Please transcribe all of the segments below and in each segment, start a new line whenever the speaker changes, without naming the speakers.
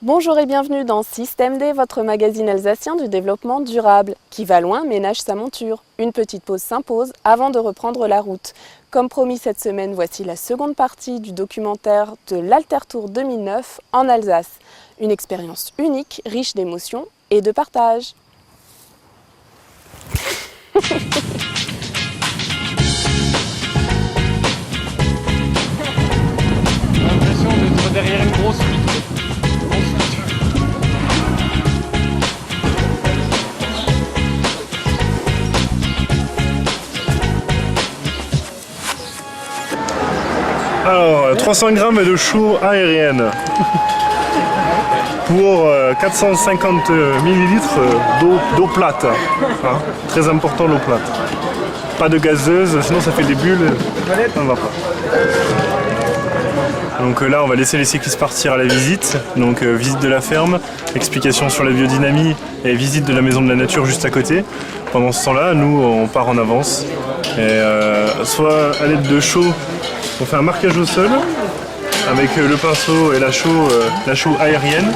Bonjour et bienvenue dans Système D, votre magazine alsacien du développement durable. Qui va loin ménage sa monture. Une petite pause s'impose avant de reprendre la route. Comme promis cette semaine, voici la seconde partie du documentaire de l'Altertour 2009 en Alsace. Une expérience unique, riche d'émotions et de partage.
J'ai l'impression d'être derrière une grosse vitre.
Alors, 300 grammes de chaux aérienne pour 450 millilitres d'eau plate. Hein, très important, l'eau plate. Pas de gazeuse, sinon ça fait des bulles. Ça ne va pas. Donc là, on va laisser les cyclistes partir à la visite. Donc visite de la ferme, explication sur la biodynamie et visite de la maison de la nature juste à côté. Pendant ce temps-là, nous, on part en avance. Et soit à l'aide de chaux, on fait un marquage au sol avec le pinceau et la chaux aérienne.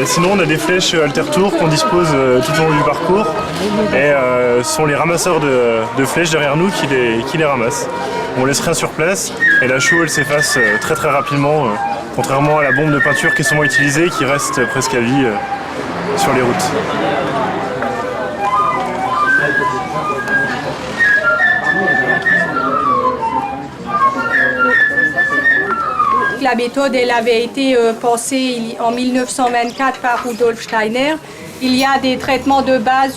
Sinon, on a des flèches Altertour qu'on dispose tout au long du parcours. Et ce sont les ramasseurs de flèches derrière nous qui les ramassent. On laisse rien sur place et la chaux elle s'efface très très rapidement, contrairement à la bombe de peinture qui est souvent utilisée et qui reste presque à vie sur les routes.
La méthode elle avait été pensée en 1924 par Rudolf Steiner. Il y a des traitements de base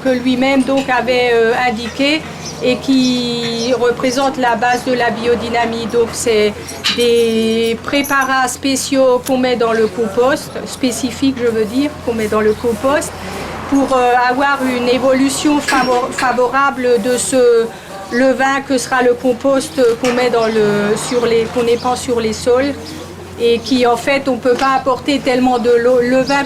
que lui-même donc avait indiqués et qui représentent la base de la biodynamie. Donc c'est des préparats spéciaux qu'on met dans le compost, spécifiques je veux dire, qu'on met dans le compost pour avoir une évolution favorable de ce levain que sera le compost qu'on met qu'on épand sur les sols et qui en fait on ne peut pas apporter tellement de levain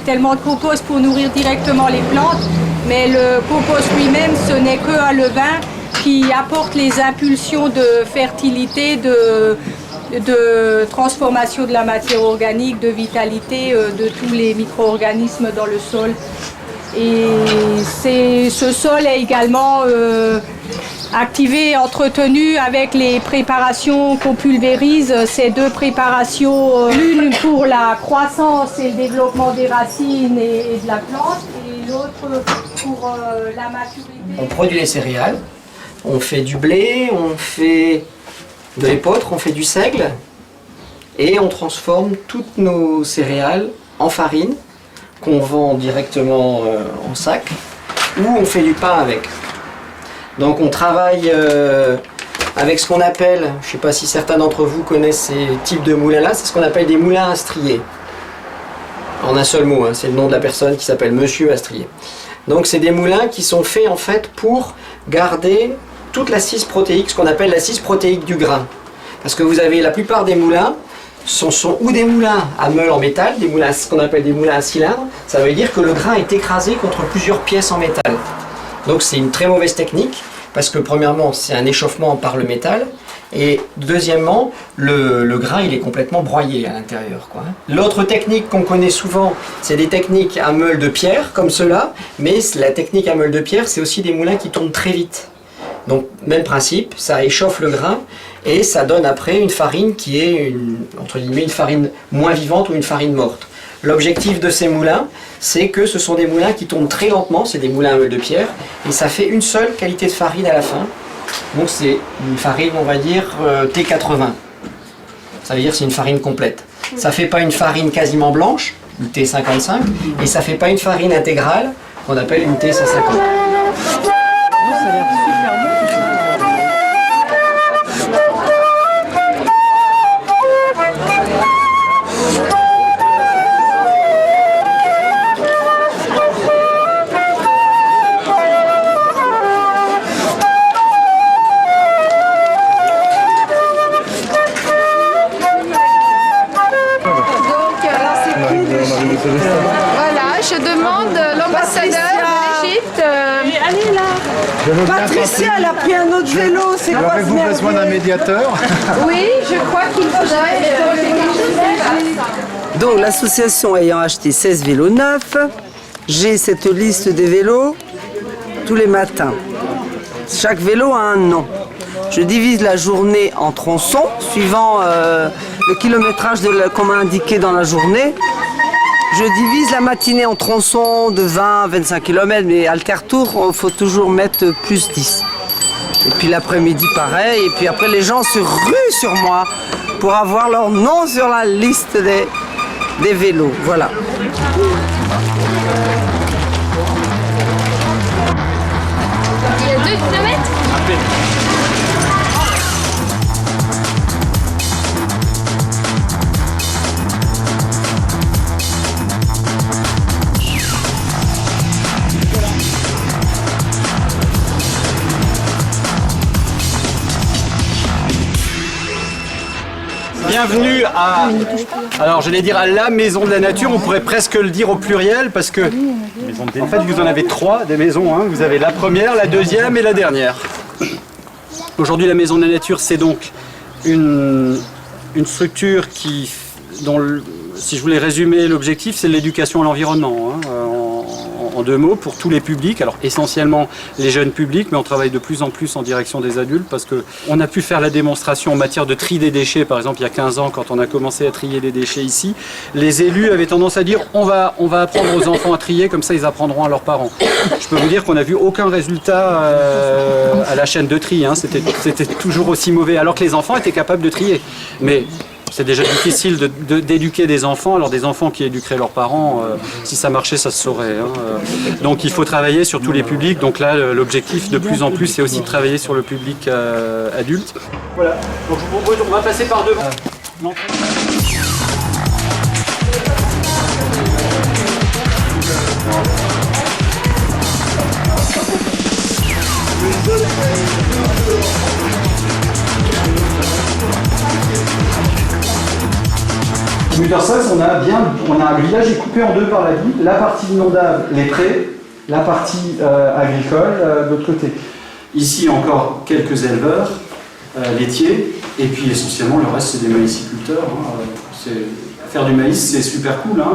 tellement de compost pour nourrir directement les plantes, mais le compost lui-même ce n'est qu'un levain qui apporte les impulsions de fertilité, de transformation de la matière organique, de vitalité de tous les micro-organismes dans le sol. Et ce sol est également activé, entretenu avec les préparations qu'on pulvérise. Ces deux préparations, l'une pour la croissance et le développement des racines et de la plante, et l'autre pour la maturité.
On produit les céréales, on fait du blé, on fait de l'épeautre, on fait du seigle, et on transforme toutes nos céréales en farine, qu'on vend directement en sac, ou on fait du pain avec. Donc on travaille avec ce qu'on appelle, je ne sais pas si certains d'entre vous connaissent ces types de moulins-là, c'est ce qu'on appelle des moulins Astrier. En un seul mot, hein, c'est le nom de la personne qui s'appelle Monsieur Astrier. Donc c'est des moulins qui sont faits en fait pour garder toute l'assise protéique, ce qu'on appelle l'assise protéique du grain. Parce que vous avez la plupart des moulins, sont ou des moulins à meule en métal, ce qu'on appelle des moulins à cylindre. Ça veut dire que le grain est écrasé contre plusieurs pièces en métal. Donc c'est une très mauvaise technique, parce que premièrement c'est un échauffement par le métal, et deuxièmement le grain il est complètement broyé à l'intérieur. L'autre technique qu'on connaît souvent, c'est des techniques à meule de pierre, comme cela, mais la technique à meule de pierre, c'est aussi des moulins qui tournent très vite. Donc même principe, ça échauffe le grain, et ça donne après une farine qui est entre guillemets une farine moins vivante ou une farine morte. L'objectif de ces moulins, c'est que ce sont des moulins qui tournent très lentement, c'est des moulins à meule de pierre, et ça fait une seule qualité de farine à la fin. Donc c'est une farine, on va dire, T80. Ça veut dire que c'est une farine complète. Ça ne fait pas une farine quasiment blanche, une T55, et ça ne fait pas une farine intégrale, qu'on appelle une T150.
Voilà, je demande l'ambassadeur de l'Égypte. Allez là.
Patricia, elle a pris un autre vélo, c'est quoi?
Avez-vous besoin d'un médiateur?
Oui, je crois qu'il faudrait.
Donc l'association ayant acheté 16 vélos neufs, j'ai cette liste des vélos tous les matins. Chaque vélo a un nom. Je divise la journée en tronçons, suivant le kilométrage qu'on m'a indiqué dans la journée. Je divise la matinée en tronçons de 20 à 25 km, mais alter-tour, il faut toujours mettre plus 10. Et puis l'après-midi, pareil. Et puis après, les gens se ruent sur moi pour avoir leur nom sur la liste des vélos. Voilà.
Il y a 2 kilomètres.
Bienvenue à, alors j'allais dire à la Maison de la Nature, on pourrait presque le dire au pluriel parce que en fait vous en avez 3 des maisons, hein. Vous avez la première, la deuxième et la dernière. Aujourd'hui la Maison de la Nature c'est donc une structure dont si je voulais résumer l'objectif c'est l'éducation à l'environnement, hein, en 2 mots pour tous les publics, alors essentiellement les jeunes publics, mais on travaille de plus en plus en direction des adultes parce qu'on a pu faire la démonstration en matière de tri des déchets, par exemple il y a 15 ans quand on a commencé à trier les déchets ici, les élus avaient tendance à dire on va apprendre aux enfants à trier, comme ça ils apprendront à leurs parents. Je peux vous dire qu'on n'a vu aucun résultat à la chaîne de tri, hein. C'était toujours aussi mauvais, alors que les enfants étaient capables de trier. Mais c'est déjà difficile d'éduquer des enfants, alors des enfants qui éduqueraient leurs parents, si ça marchait, ça se saurait. Hein. Donc il faut travailler sur tous les publics, donc là l'objectif de plus en plus c'est aussi de travailler sur le public adulte. Voilà, donc je vous propose, on va passer par devant. Le village est coupé en 2 par la ville, la partie inondable, les prés, la partie agricole de l'autre côté. Ici encore quelques éleveurs laitiers, et puis essentiellement le reste c'est des maïsiculteurs. Hein. Faire du maïs c'est super cool, hein.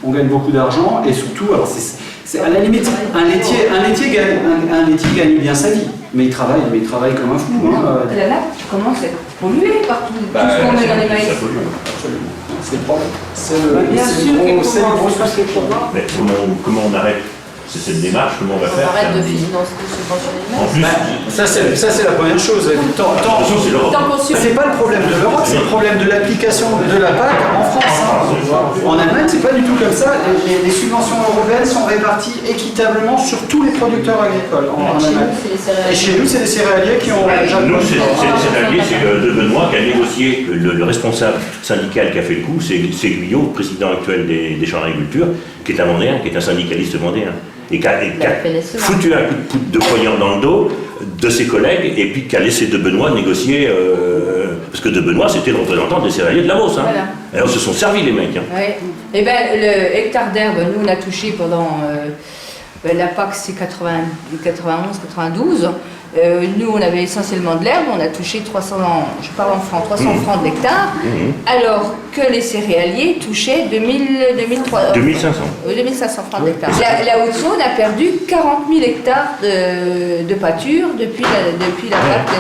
On gagne beaucoup d'argent et surtout, alors c'est à la limite, un laitier gagne bien sa vie, mais il travaille comme un fou. Hein.
Là, tu commences à être pollué partout, tout ce qu'on met dans les maïs.
Absolument. C'est le problème.
Bien sûr,
mais comment on arrête cette démarche, comment on va faire?
On arrête de subventionner les
maïs.
Ça c'est la première chose. C'est pas le problème de l'Europe, c'est le problème de l'application de la PAC en France. Hein. En Allemagne, c'est pas du tout comme ça. Les subventions européennes sont réparties équitablement sur tous les producteurs agricoles en Allemagne. Et chez nous, c'est les céréaliers qui ont...
Nous, c'est les céréaliers, c'est de Benoît qui a négocié, le responsable syndical qui a fait le coup, c'est Guyot, président actuel des champs d'agriculture, qui est un Vendéen, qui est un syndicaliste vendéen. Et qui a foutu un coup de poignard dans le dos de ses collègues et puis qui a laissé de Benoît négocier, parce que de Benoît c'était le représentant des céréaliers de la Beauce. Hein. Voilà. Alors ils se sont servis les mecs. Hein.
Ouais. Et ben le hectare d'herbe, nous on a touché pendant la PAC c'est 91-92. Nous on avait essentiellement de l'herbe, on a touché 300 francs de l'hectare, alors que les céréaliers touchaient 2500 francs de l'hectare. La Haute-Saône a perdu 40 000 hectares de pâture depuis la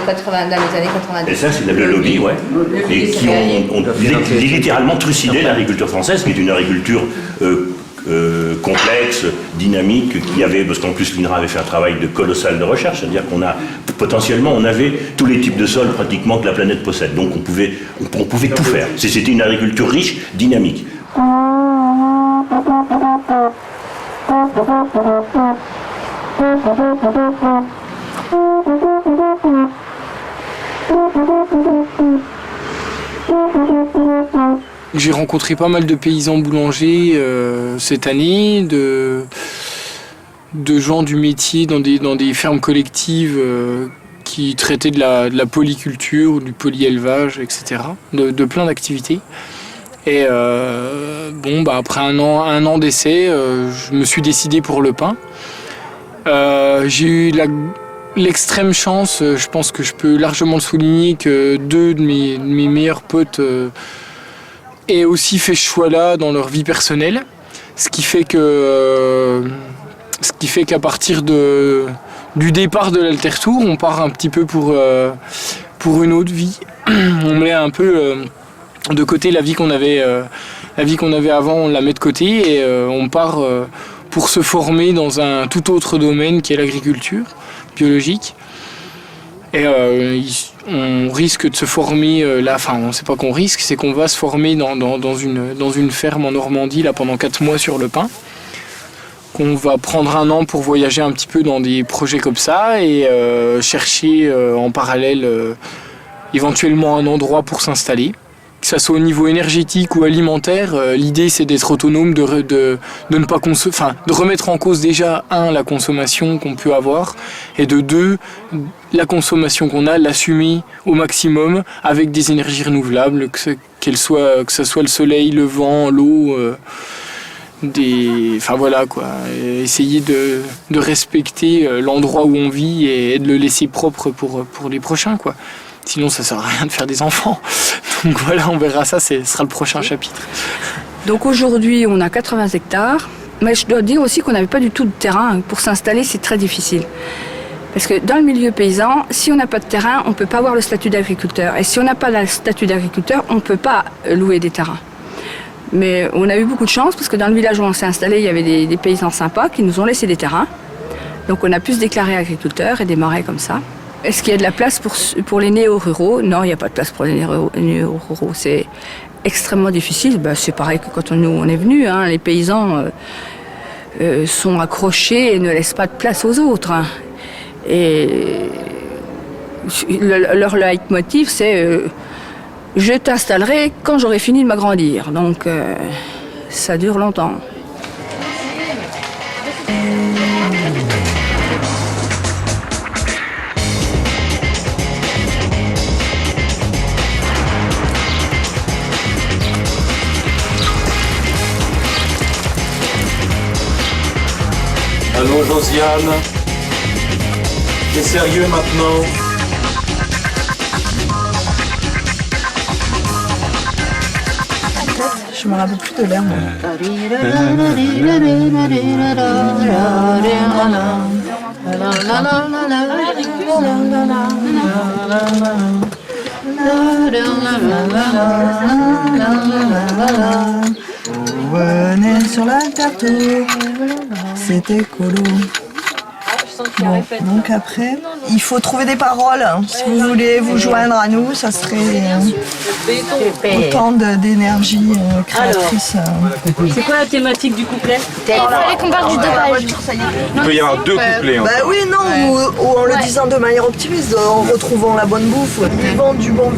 PAC dans les années 90.
Et ça c'est le lobby, ouais. Et qui ont littéralement trucidé l'agriculture française, qui est une agriculture complexe, dynamique, parce qu'en plus l'INRA avait fait un travail colossal de recherche, c'est-à-dire qu'on avait tous les types de sols pratiquement que la planète possède, donc on pouvait tout faire. C'était une agriculture riche, dynamique.
J'ai rencontré pas mal de paysans boulangers cette année, de gens du métier dans des fermes collectives qui traitaient de la polyculture, du polyélevage, etc., de plein d'activités. Et après un an d'essai, je me suis décidé pour le pain. J'ai eu l'extrême chance, je pense que je peux largement le souligner, que 2 de mes meilleurs potes aient aussi fait ce choix-là dans leur vie personnelle, ce qui fait qu'à partir du départ de l'Altertour, on part un petit peu pour une autre vie. On met un peu de côté la vie qu'on avait avant, on la met de côté et on part pour se former dans un tout autre domaine qui est l'agriculture biologique. Et on risque de se former là, enfin on sait pas qu'on risque, c'est qu'on va se former dans une ferme en Normandie là pendant 4 mois sur le pin. Qu'on va prendre un an pour voyager un petit peu dans des projets comme ça et chercher en parallèle éventuellement un endroit pour s'installer. Que ça soit au niveau énergétique ou alimentaire, l'idée c'est d'être autonome, de ne pas de remettre en cause déjà la consommation qu'on peut avoir et de 2 la consommation qu'on a, l'assumer au maximum avec des énergies renouvelables, que ce soit le soleil, le vent, l'eau, enfin voilà quoi, essayer de respecter l'endroit où on vit et de le laisser propre pour les prochains quoi. Sinon ça sert à rien de faire des enfants. Donc voilà, on verra ça, ce sera le prochain chapitre.
Donc aujourd'hui on a 80 hectares, mais je dois dire aussi qu'on n'avait pas du tout de terrain. Pour s'installer c'est très difficile. Parce que dans le milieu paysan, si on n'a pas de terrain, on ne peut pas avoir le statut d'agriculteur. Et si on n'a pas le statut d'agriculteur, on ne peut pas louer des terrains. Mais on a eu beaucoup de chance parce que dans le village où on s'est installé, il y avait des paysans sympas qui nous ont laissé des terrains. Donc on a pu se déclarer agriculteur et démarrer comme ça. Est-ce qu'il y a de la place pour les néo-ruraux? Non, il n'y a pas de place pour les néo-ruraux. C'est extrêmement difficile. C'est pareil que quand on est venu. Hein. Les paysans sont accrochés et ne laissent pas de place aux autres. Hein. Et leur leitmotiv, c'est je t'installerai quand j'aurai fini de m'agrandir. Donc ça dure longtemps.
Allô Josiane, t'es sérieux maintenant?
Je me rappelle plus de l'air. Venez sur l'Altertour, c'était colo. Bon, donc après, il faut trouver des paroles. Si vous voulez vous joindre à nous, ça serait autant d'énergie créatrice.
C'est quoi la thématique du couplet?
Il fallait qu'on parle du dopage.
Il peut y avoir 2 couplets.
Bah oui, non, ou en le disant de manière optimiste, en retrouvant la bonne bouffe. Buvant du bon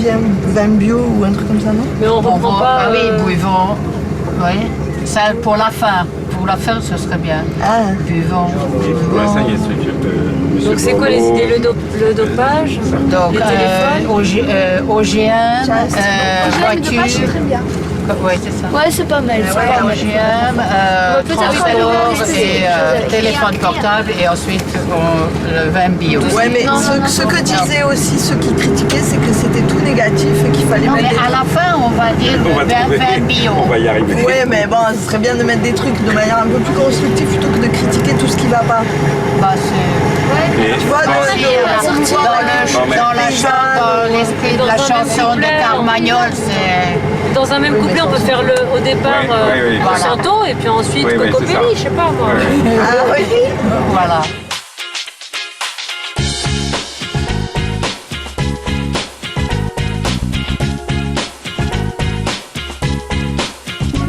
vin bio ou un truc comme ça, non?
Mais on reprend pas...
Ah oui, buvons. Oui, ça pour la fin. Pour la fin, ce serait bien.
Ah.
Buvons.
Ouais, ça y est,
donc c'est quoi les idées? Le dopage,
donc,
les téléphones,
OGM, voiture. Oui, c'est ça.
Ouais, c'est pas mal.
OGM, transport et téléphone portable et ensuite le vin bio.
Ouais, mais ce que disaient aussi ceux qui critiquaient, c'est que c'était tout négatif et qu'il fallait mettre des
à la fin, on va dire vin bio.
On va y arriver.
Ouais, mais bon, ce serait bien de mettre des trucs de manière un peu plus constructive plutôt que de critiquer tout ce qui va pas.
Bah, c'est...
Tu vois,
dans l'esprit de la chanson de Carmagnol, c'est...
Dans un même couplet, on peut faire au départ Monsanto et puis ensuite Cocopelli, je sais pas moi.
Ah oui.
Voilà.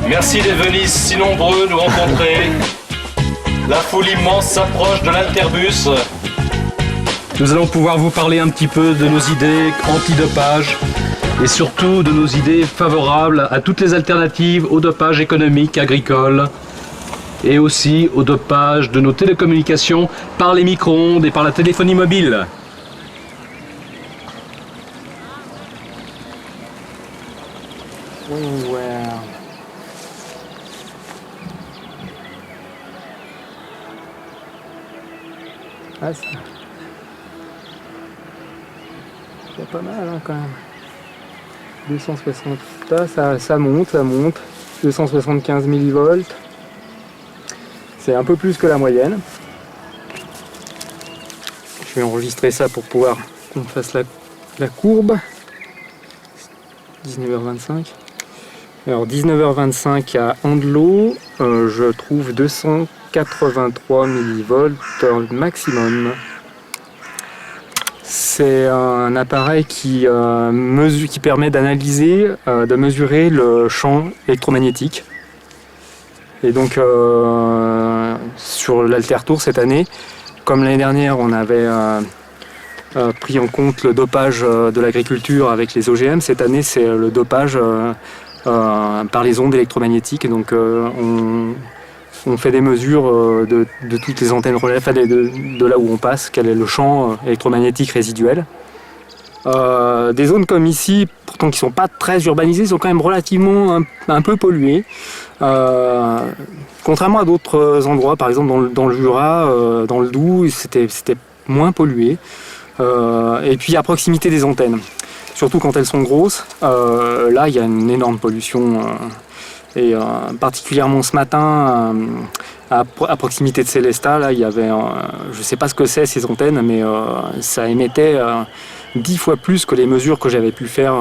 Merci d'être venus si nombreux nous rencontrer. La foule immense s'approche de l'Alterbus.
Nous allons pouvoir vous parler un petit peu de nos idées anti-dopage et surtout de nos idées favorables à toutes les alternatives au dopage économique agricole et aussi au dopage de nos télécommunications par les micro-ondes et par la téléphonie mobile.
Ah, c'est pas mal hein, quand même. 260. Là, ça monte. 275 millivolts. C'est un peu plus que la moyenne. Je vais enregistrer ça pour pouvoir qu'on fasse la courbe. 19h25. Alors 19h25 à Andelot, je trouve 283 millivolts maximum. C'est un appareil qui permet d'analyser, de mesurer le champ électromagnétique. Et donc sur l'Altertour cette année, comme l'année dernière on avait pris en compte le dopage de l'agriculture avec les OGM, cette année c'est le dopage par les ondes électromagnétiques. Et donc on fait des mesures de toutes les antennes relais, enfin de là où on passe, quel est le champ électromagnétique résiduel. Des zones comme ici, pourtant qui ne sont pas très urbanisées, sont quand même relativement un peu polluées. Contrairement à d'autres endroits, par exemple dans le Jura, dans le Doubs, c'était moins pollué. Et puis à proximité des antennes, surtout quand elles sont grosses, là il y a une énorme pollution. Et particulièrement ce matin, à proximité de Célestat, là, il y avait, je ne sais pas ce que c'est ces antennes, mais ça émettait 10 fois plus que les mesures que j'avais pu faire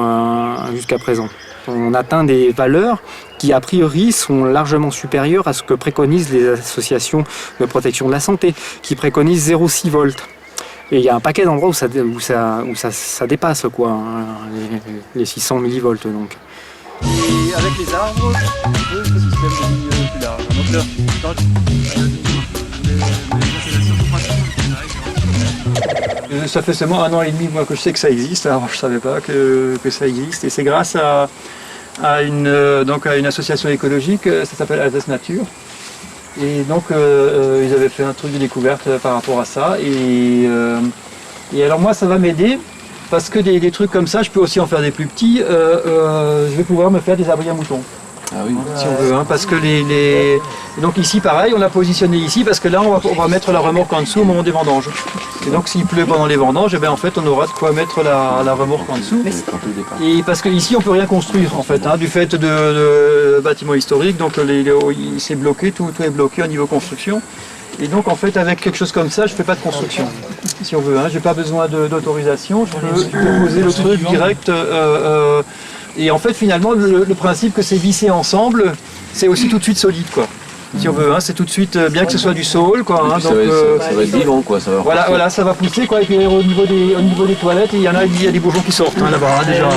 jusqu'à présent. On atteint des valeurs qui a priori sont largement supérieures à ce que préconisent les associations de protection de la santé, qui préconisent 0,6 volts. Et il y a un paquet d'endroits où ça dépasse quoi, hein, les 600 millivolts. Donc.
Et avec les arbres, le système devient plus large. Ça fait seulement 1 an et demi moi, que je sais que ça existe, alors je ne savais pas que ça existe. Et c'est grâce à une association écologique, ça s'appelle Alsace Nature. Et donc ils avaient fait un truc de découverte par rapport à ça. Et alors moi ça va m'aider. Parce que des trucs comme ça, je peux aussi en faire des plus petits. Je vais pouvoir me faire des abris à moutons. Ah oui. Si on veut, hein, parce que donc ici pareil, on l'a positionné ici parce que là on va mettre la remorque en dessous au moment des vendanges. Et donc s'il pleut pendant les vendanges, eh bien, en fait on aura de quoi mettre la remorque en dessous. Et parce qu'ici on peut rien construire en fait, hein, du fait de bâtiments historiques, donc c'est bloqué, tout est bloqué au niveau construction. Et donc en fait avec quelque chose comme ça, je ne fais pas de construction, si on veut. Hein. Je n'ai pas besoin d'autorisation, je peux poser le truc direct. Et en fait finalement le principe que c'est vissé ensemble, c'est aussi tout de suite solide quoi. Si on veut, hein, c'est tout de suite, bien que ce soit du sol quoi. Hein, donc,
ça va être vivant quoi. Ça va
voilà, ça va pousser quoi. Et puis au niveau des toilettes, il y a des bourgeons qui sortent hein, là-bas hein, déjà.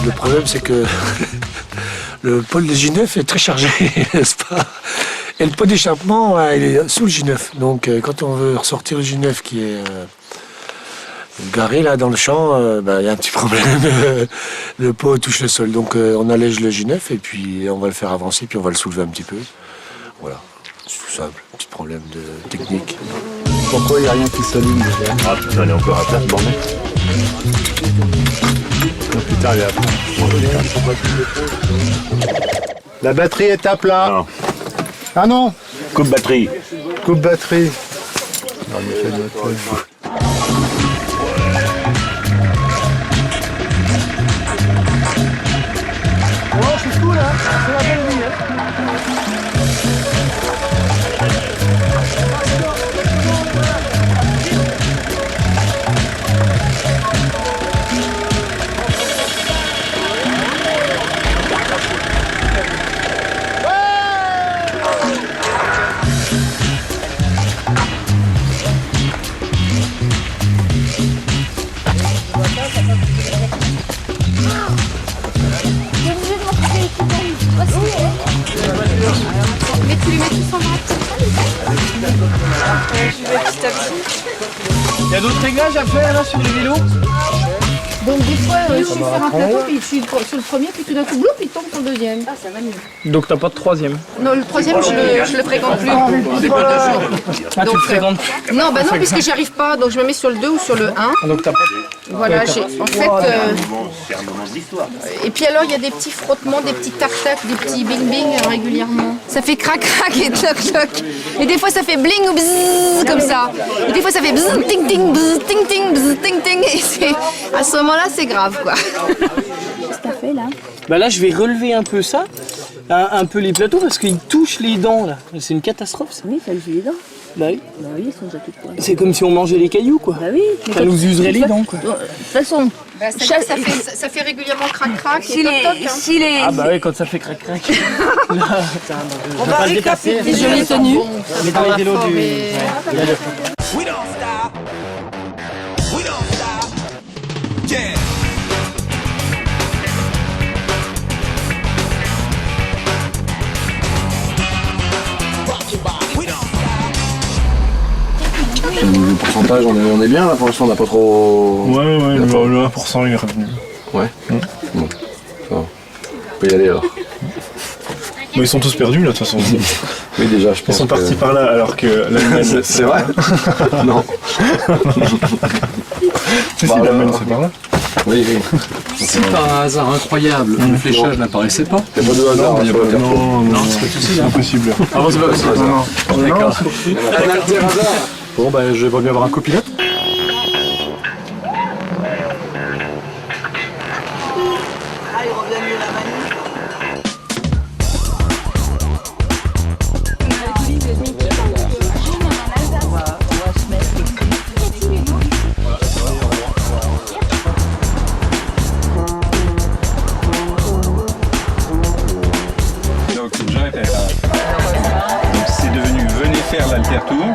Le problème c'est que le pôle de J9 est très chargé, n'est-ce pas? Et le pot d'échappement, il est sous le J9. Donc quand on veut ressortir le J9 qui est garé là dans le champ, il y a un petit problème. Le pot touche le sol. Donc on allège le J9 et puis on va le faire avancer, puis on va le soulever un petit peu. Voilà, c'est tout simple, petit problème de technique.
Pourquoi il n'y a rien qui s'allume déjà?
Ah putain, elle est encore à place, bordel.
Oh, putain, elle est à plat. La batterie est à plat.
Non.
Ah non.
Coupe batterie.
Coupe batterie. Non, c'est cool, hein. C'est la belle vie, hein.
Mais tu les mets tous en droite.
Je vais petit à petit. Il y a d'autres réglages à faire là sur les vélos?
Donc des fois, je suis
va
sur un
apprendre.
plateau, puis je suis sur le premier, puis tout d'un coup, bloup, il tombe sur le deuxième. Ah, ça va mieux.
Donc t'as pas de troisième.
Non, le troisième, je le fréquente plus.
Ah, tu le fréquentes.
Non, bah non, puisque j'y arrive pas, donc je me mets sur le 2 ou sur le 1.
Donc t'as pas.
Voilà,
Ouais,
j'ai en fait.
C'est un moment de l'histoire.
Et puis alors, il y a des petits frottements, des petits tac-tac, des petits bing-bing régulièrement. Ça fait crac-crac et toc-toc. Et des fois, ça fait bling ou bzzz, comme ça. Et des fois, ça fait bzzz, ting-ting, bzzz, ting-ting, bzzz, ting-ting. Et à ce moment-là, c'est grave, quoi.
Qu'est-ce que t'as fait là?
Bah là, je vais relever un peu ça, un peu les plateaux parce qu'ils touchent les dents là. C'est une catastrophe ça.
Oui, ça me fait les dents.
Bah oui.
Bah oui, ils sont déjà toutes pointes.
C'est comme si on mangeait les cailloux quoi.
Bah oui.
Ça nous userait les dents quoi.
De toute façon,
Bah, ça fait régulièrement crac-crac et
si
toc-toc.
les...
Ah bah oui, quand ça fait crac-crac.
On va récapituler.
Jolie tenue.
Mais dans les vélos du...
Le pourcentage, on est bien là pour l'instant, on n'a pas trop.
Ouais, le 1% il est revenu.
Ouais. Bon, ça va. On peut y aller alors.
Bon, ils sont tous perdus là de toute façon.
Oui, déjà, je pense.
Ils sont partis par là alors que la
C'est vrai. Non.
Si, la mène, c'est par là.
Oui.
Si par un hasard incroyable, le fléchage n'apparaissait pas.
Il n'y a pas de hasard, il n'y a pas de
Non, c'est impossible.
Ah bon, c'est pas possible. Non. D'accord.
Bon, bah, je vais bien avoir un copilote.
Donc c'est devenu venez faire l'alter-tour.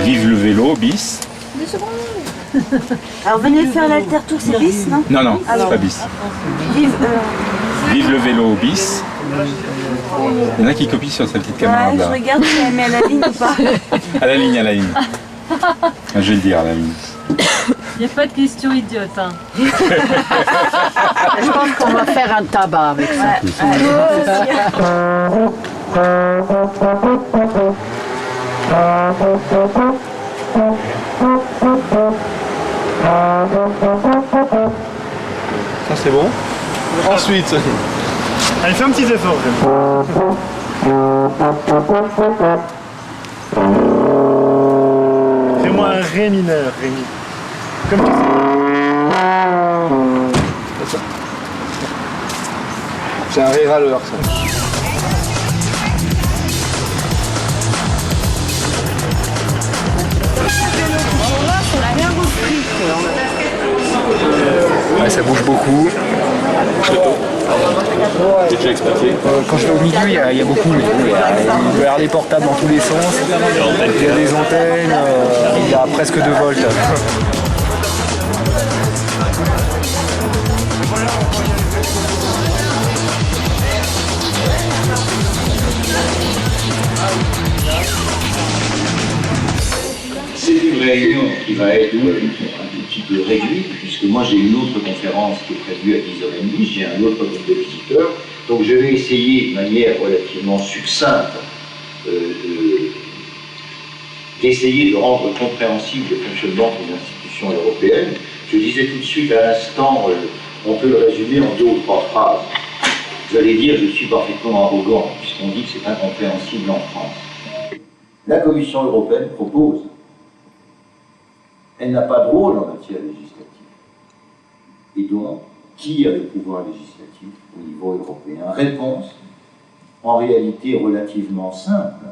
Vive le vélo, bis.
Alors venez faire l'alter-tour, c'est bis, non?
Non, c'est pas bis. Vive le vélo, bis. Il y en a qui copient sur sa petite caméra
Ouais, je
là.
regarde si elle met à la ligne ou pas.
À la ligne, à la ligne. Je vais le dire, à la ligne.
Il n'y a pas de question idiote. Hein.
Je pense qu'on va faire un tabac avec ça.
Ça, c'est bon. Ensuite.
Allez, fais un petit effort. Fais-moi un ré mineur, Rémi. Comme tu sais.
C'est un ré râleur, ça.
Ouais, ça bouge beaucoup.
J'ai déjà expliqué.
Quand je vais au milieu, il y a beaucoup. Il y a des portables dans tous les sens. Il y a des antennes. Il y a presque 2 volts.
C'est une réunion qui va être un petit peu réduite, puisque moi j'ai une autre conférence qui est prévue à 10h30, j'ai un autre groupe de visiteurs, donc je vais essayer de manière relativement succincte d'essayer de rendre compréhensible le fonctionnement des institutions européennes. Je disais tout de suite à l'instant, on peut le résumer en 2 ou 3 phrases. Vous allez dire, je suis parfaitement arrogant, puisqu'on dit que c'est incompréhensible en France. La Commission européenne propose. Elle n'a pas de rôle en matière législative. Et donc, qui a le pouvoir législatif au niveau européen? Réponse, en réalité relativement simple,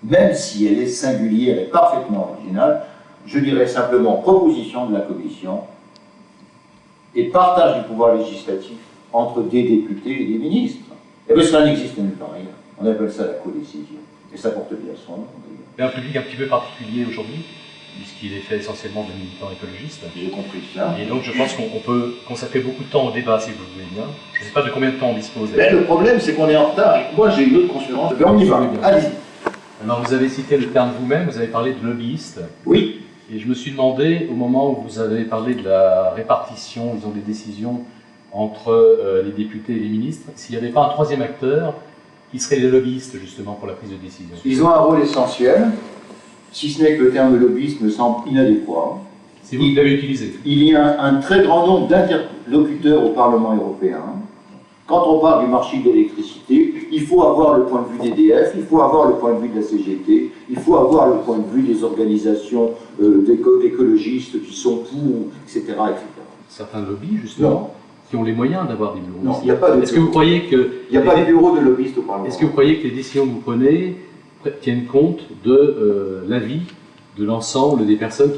même si elle est singulière et parfaitement originale, je dirais simplement proposition de la Commission et partage du pouvoir législatif entre des députés et des ministres. Et bien cela n'existe nulle part ailleurs. On appelle ça la codécision. Et ça porte bien son nom d'ailleurs.
C'est un public un petit peu particulier aujourd'hui, puisqu'il est fait essentiellement de militants écologistes.
J'ai compris ça.
Et donc je pense qu'on peut consacrer beaucoup de temps au débat, si vous le voulez bien. Je ne sais pas de combien de temps on dispose.
Mais le problème, c'est qu'on est en retard. Moi, j'ai une autre conférence. On y va. Allez-y.
Alors vous avez cité le terme vous-même, vous avez parlé de lobbyiste.
Oui.
Et je me suis demandé, au moment où vous avez parlé de la répartition, disons, des décisions entre les députés et les ministres, s'il n'y avait pas un troisième acteur qui serait les lobbyistes, justement, pour la prise de décision.
Ils ont un rôle essentiel, si ce n'est que le terme lobbyiste me semble inadéquat.
C'est vous qui l'avez utilisé.
Il y a un très grand nombre d'interlocuteurs au Parlement européen. Quand on parle du marché de l'électricité, il faut avoir le point de vue d'EDF, il faut avoir le point de vue de la CGT, il faut avoir le point de vue des organisations d'écologistes qui sont pour, etc., etc.
Certains lobbies, justement, qui ont les moyens d'avoir des bureaux.
Non, il n'y a pas de
Est-ce que vous croyez que...
Il n'y a pas de bureaux de lobbyistes au Parlement.
Est-ce que vous croyez que les décisions que vous prenez tiennent compte de l'avis de l'ensemble des personnes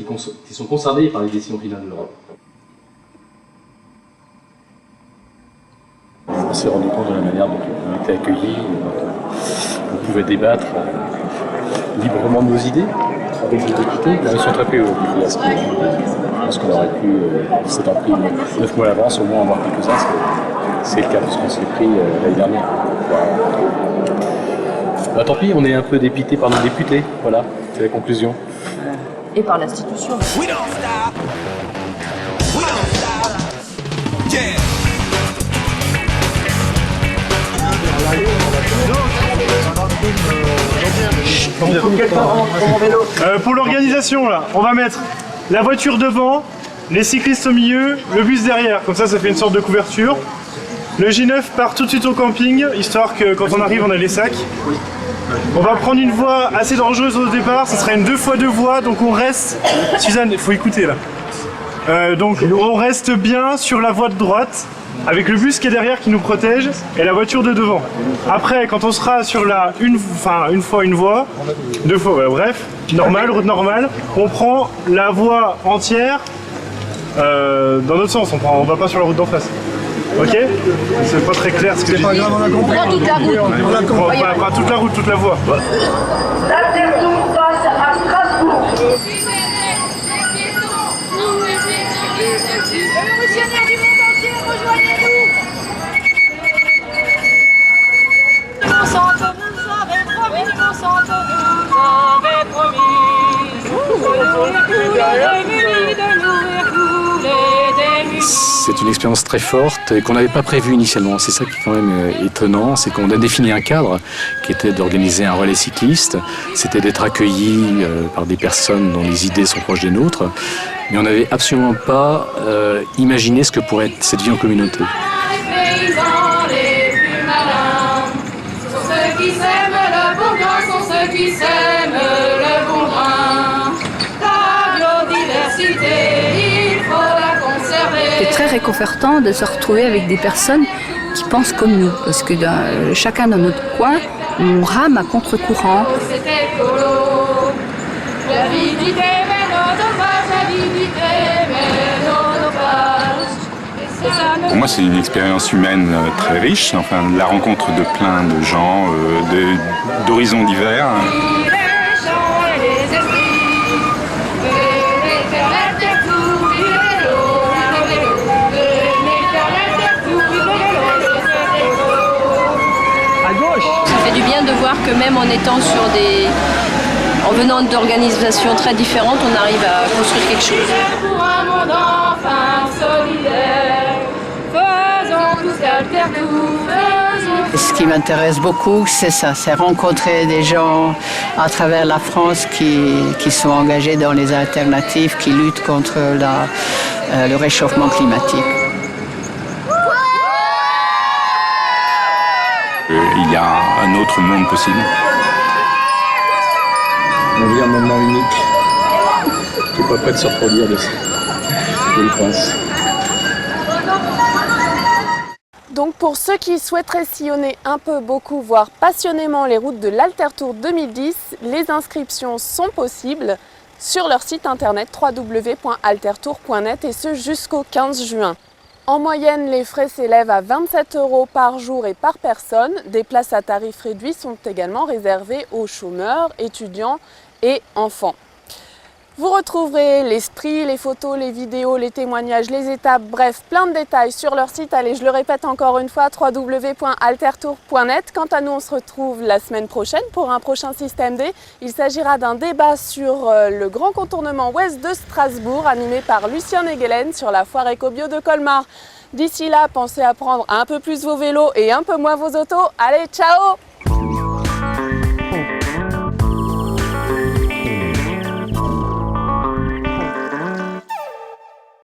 qui sont concernées par les décisions finales de l'Europe? On s'est rendu compte de la manière dont on était accueillis, on pouvait débattre librement de nos idées avec les députés. Ils sont très peu obliqués à ce je pense qu'on aurait pu, s'étant pris 9 mois à l'avance, au moins avoir quelques-uns. C'est le cas parce qu'on s'est pris l'année dernière. Bah, tant pis, on est un peu dépité par nos députés. Voilà, c'est la conclusion.
Et par l'institution.
Pour l'organisation, là, on va mettre la voiture devant, les cyclistes au milieu, le bus derrière, comme ça fait une sorte de couverture. Le J9 part tout de suite au camping, histoire que quand on arrive on a les sacs. On va prendre une voie assez dangereuse au départ, ce sera une 2x2 voies, donc on reste... Suzanne, il faut écouter là. Donc on reste bien sur la voie de droite, avec le bus qui est derrière qui nous protège, et la voiture de devant. Après, quand on sera sur la une fois une voie, 2 fois, ouais, bref, normal, route normale, on prend la voie entière dans notre sens, on va pas sur la route d'en face. Ok? C'est pas très clair ce que j'ai dit. C'est pas grave, on a compris.
On prend toute la route.
On prend toute la route, toute la voie.
L'Altertour passe à Strasbourg. Révolutionnaires du monde entier, rejoignez-nous. Monsanto nous avait promis, Monsanto nous avait promis.
C'est une expérience très forte et qu'on n'avait pas prévue initialement. C'est ça qui est quand même étonnant, c'est qu'on a défini un cadre qui était d'organiser un relais cycliste, c'était d'être accueillis par des personnes dont les idées sont proches des nôtres, mais on n'avait absolument pas imaginé ce que pourrait être cette vie en communauté.
Les paysans les plus malins sont ceux qui sèment le bon grain, sont ceux qui sèment le bon grain. La biodiversité, il faut la conserver.
C'est très réconfortant de se retrouver avec des personnes qui pensent comme nous, parce que chacun dans notre coin, on rame à contre-courant.
C'est écolo, la vie du déménage, la vie du déménage.
Pour moi, c'est une expérience humaine très riche, enfin, la rencontre de plein de gens, d'horizons divers.
Ça fait du bien de voir que même en étant en venant d'organisations très différentes, on arrive à construire quelque chose.
Pour un monde enfin solidaire, faisons tous l'Altertour.
Ce qui m'intéresse beaucoup, c'est ça, c'est rencontrer des gens à travers la France qui sont engagés dans les alternatives, qui luttent contre le réchauffement climatique.
Il y a un autre monde possible.
On vit un moment unique, qui n'est pas prêt de se reproduire de ça, je le pense.
Donc pour ceux qui souhaiteraient sillonner un peu, beaucoup, voire passionnément les routes de l'Altertour 2010, les inscriptions sont possibles sur leur site internet www.altertour.net et ce jusqu'au 15 juin. En moyenne, les frais s'élèvent à 27 € par jour et par personne. Des places à tarif réduit sont également réservées aux chômeurs, étudiants et enfants. Vous retrouverez les prix, les photos, les vidéos, les témoignages, les étapes, bref, plein de détails sur leur site. Allez, je le répète encore une fois, www.altertour.net. Quant à nous, on se retrouve la semaine prochaine pour un prochain Système D. Il s'agira d'un débat sur le grand contournement ouest de Strasbourg, animé par Lucien Negelen sur la foire Ecobio de Colmar. D'ici là, pensez à prendre un peu plus vos vélos et un peu moins vos autos. Allez, ciao!